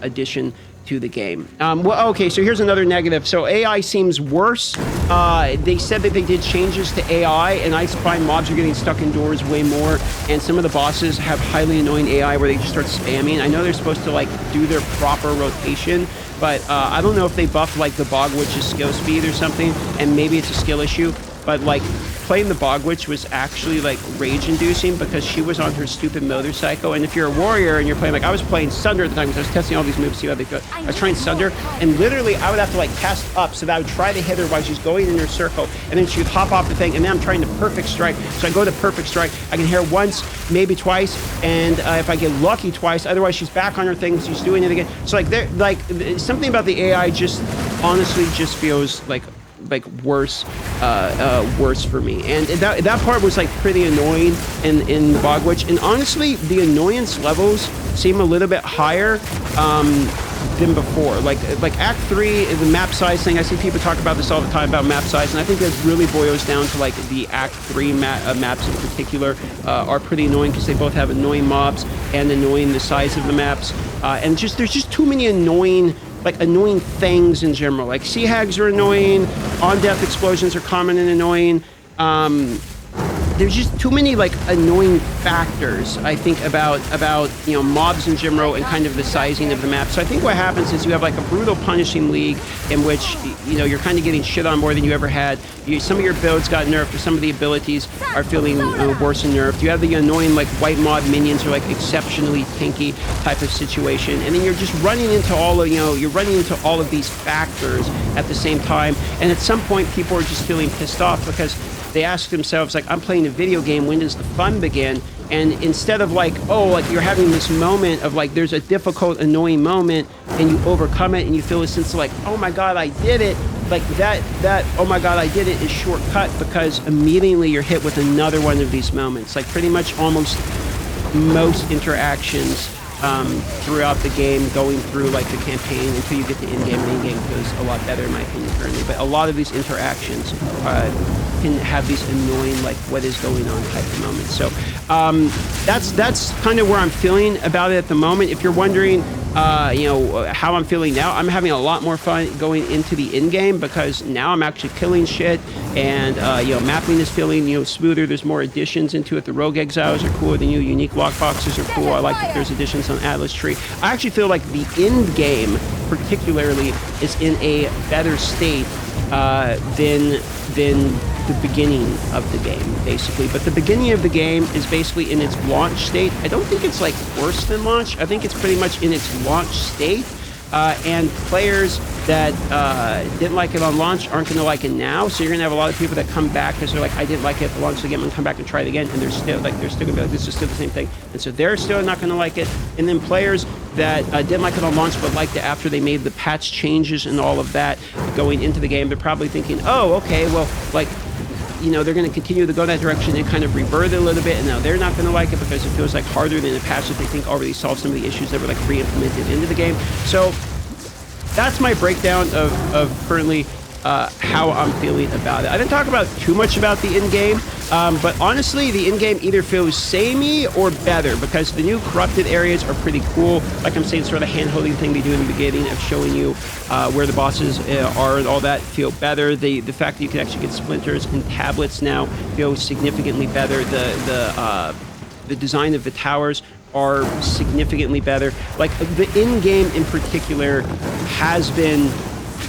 addition to the game. Well, okay, so here's another negative. So AI seems worse. They said that they did changes to AI, and I find mobs are getting stuck indoors way more, and some of the bosses have highly annoying AI where they just start spamming. I know they're supposed to like do their proper rotation, but I don't know if they buffed like the Bog Witch's skill speed or something, and maybe it's a skill issue, but like playing the Bog Witch was actually like rage-inducing because she was on her stupid motorcycle. And if you're a warrior and you're playing, like I was playing Sunder at the time because I was testing all these moves to see how they feel. I was trying Sunder, and literally I would have to like cast up so that I would try to hit her while she's going in her circle, and then she would hop off the thing, and then I'm trying to perfect strike. So I go to perfect strike, I can hit her once, maybe twice, and if I get lucky twice, otherwise she's back on her thing, she's doing it again. So like there, like something about the AI just honestly just feels like worse for me, and that part was like pretty annoying in the Bog Witch. And honestly, the annoyance levels seem a little bit higher than before. Like Act 3, the map size thing, I see people talk about this all the time about map size, and I think that really boils down to like the Act 3 maps in particular are pretty annoying because they both have annoying mobs and annoying the size of the maps, and just there's just too many annoying things in general. Like sea hags are annoying, on-death explosions are common and annoying. There's just too many like annoying factors, I think, about you know, mobs in general and kind of the sizing of the map. So I think what happens is you have like a brutal punishing league in which, you know, you're kind of getting shit on more than you ever had. Some of your builds got nerfed, or some of the abilities are feeling worse and nerfed. You have the annoying like white mob minions who are like exceptionally tanky type of situation, and then you're just running into all of, you know, you're running into all of these factors at the same time. And at some point, people are just feeling pissed off because they ask themselves, like, I'm playing a video game, when does the fun begin? And instead of like, oh, like you're having this moment of like, there's a difficult, annoying moment, and you overcome it, and you feel a sense of like, oh my God, I did it. Like that, oh my God, I did it is shortcut because immediately you're hit with another one of these moments. Like pretty much almost most interactions throughout the game, going through like the campaign until you get to in-game, and in-game goes a lot better in my opinion currently. But a lot of these interactions can have these annoying, like, what is going on type of moments. So that's kind of where I'm feeling about it at the moment. If you're wondering, you know, how I'm feeling now, I'm having a lot more fun going into the in-game because now I'm actually killing shit, and you know, mapping is feeling, you know, smoother. There's more additions into it. The rogue exiles are cool. The new unique lockboxes are cool. I like that there's additions on Atlas Tree. I actually feel like the end game particularly is in a better state than the beginning of the game, basically. But the beginning of the game is basically in its launch state. I don't think it's like worse than launch. I think it's pretty much in its launch state. And players that didn't like it on launch aren't going to like it now. So you're going to have a lot of people that come back because they're like, I didn't like it at the launch of the game. I'm going to come back and try it again. And they're still going to be like, this is still the same thing. And so they're still not going to like it. And then players that didn't like it on launch but liked it after they made the patch changes and all of that going into the game, they're probably thinking, oh, okay, well, like, you know, they're going to continue to go that direction and kind of rebirth it a little bit, and now they're not going to like it because it feels like harder than a patch that they think already solved some of the issues that were like re-implemented into the game. So that's my breakdown of currently how I'm feeling about it. I didn't talk about too much about the in-game, but honestly, the in-game either feels samey or better because the new corrupted areas are pretty cool. Like I'm saying, sort of the hand-holding thing they do in the beginning of showing you where the bosses are and all that feel better. The fact that you can actually get splinters and tablets now feels significantly better. The design of the towers are significantly better. Like the in-game in particular has been,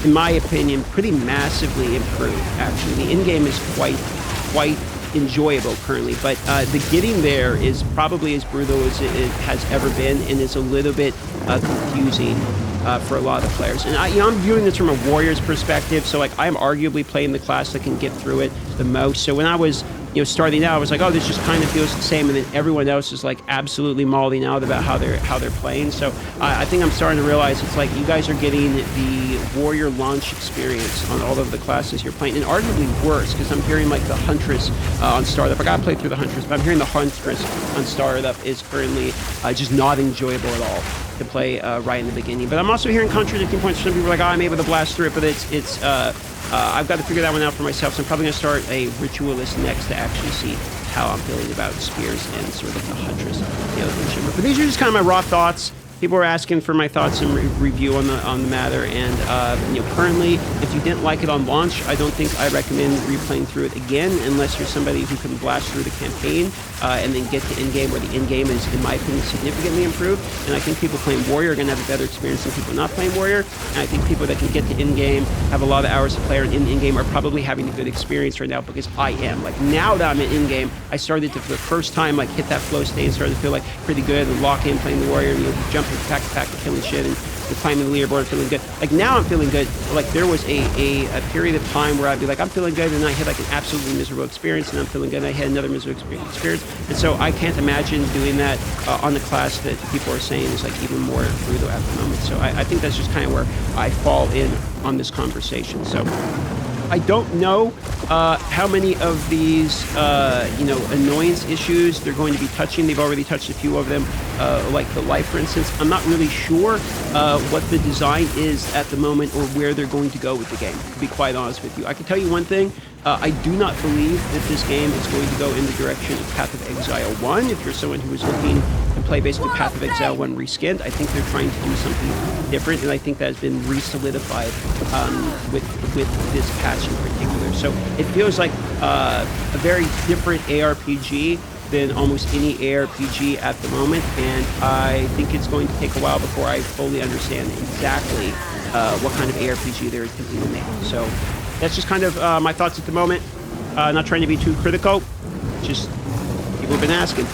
in my opinion, pretty massively improved. Actually, the in-game is quite enjoyable currently, but the getting there is probably as brutal as it has ever been, and is a little bit confusing for a lot of the players. And you know, I'm viewing this from a warrior's perspective, so like I'm arguably playing the class that can get through it the most. So when I was, you know, starting out, I was like, oh, this just kind of feels the same, and then everyone else is like absolutely mauling out about how they're playing. So I think I'm starting to realize it's like you guys are getting the warrior launch experience on all of the classes you're playing, and arguably worse because I'm hearing like the Huntress on Startup. I gotta play through the Huntress, but I'm hearing the Huntress on Startup is currently just not enjoyable at all to play right in the beginning. But I'm also hearing contradicting points. Some people are like, oh, I'm able to blast through it, but it's I've got to figure that one out for myself. So I'm probably going to start a ritualist next to actually see how I'm feeling about spears and sort of the Huntress, you know, in Chimera. But these are just kind of my raw thoughts. people are asking for my thoughts and review on the matter. And currently, if you didn't like it on launch, I don't think I recommend replaying through it again, unless you're somebody who can blast through the campaign and then get to in-game, where the in-game is, in my opinion, significantly improved. And I think people playing Warrior are going to have a better experience than people not playing Warrior. And I think people that can get to in-game, have a lot of hours to play in in-game, are probably having a good experience right now, because I am. Like, now that I'm in-game, I started to, for the first time, like, hit that flow state and started to feel like pretty good and lock in playing the Warrior, and jumping pack to pack and killing shit and climbing the leaderboard, feeling good. Like, now I'm feeling good. Like, there was a period of time where I'd be like, I'm feeling good, and then I had like an absolutely miserable experience, and I'm feeling good, and I had another miserable experience. And so I can't imagine doing that on the class that people are saying is like even more brutal at the moment. So I think that's just kind of where I fall in on this conversation. So I don't know how many of these, annoyance issues they're going to be touching. They've already touched a few of them, like the life, for instance. I'm not really sure what the design is at the moment, or where they're going to go with the game, to be quite honest with you. I can tell you one thing. I do not believe that this game is going to go in the direction of Path of Exile 1. If you're someone who is looking to play basically Path of Exile 1 reskinned, I think they're trying to do something different, and I think that has been re-solidified with this patch in particular. So it feels like a very different ARPG than almost any ARPG at the moment, and I think it's going to take a while before I fully understand exactly what kind of ARPG they're attempting to make. So that's just kind of my thoughts at the moment. Not trying to be too critical, just people have been asking.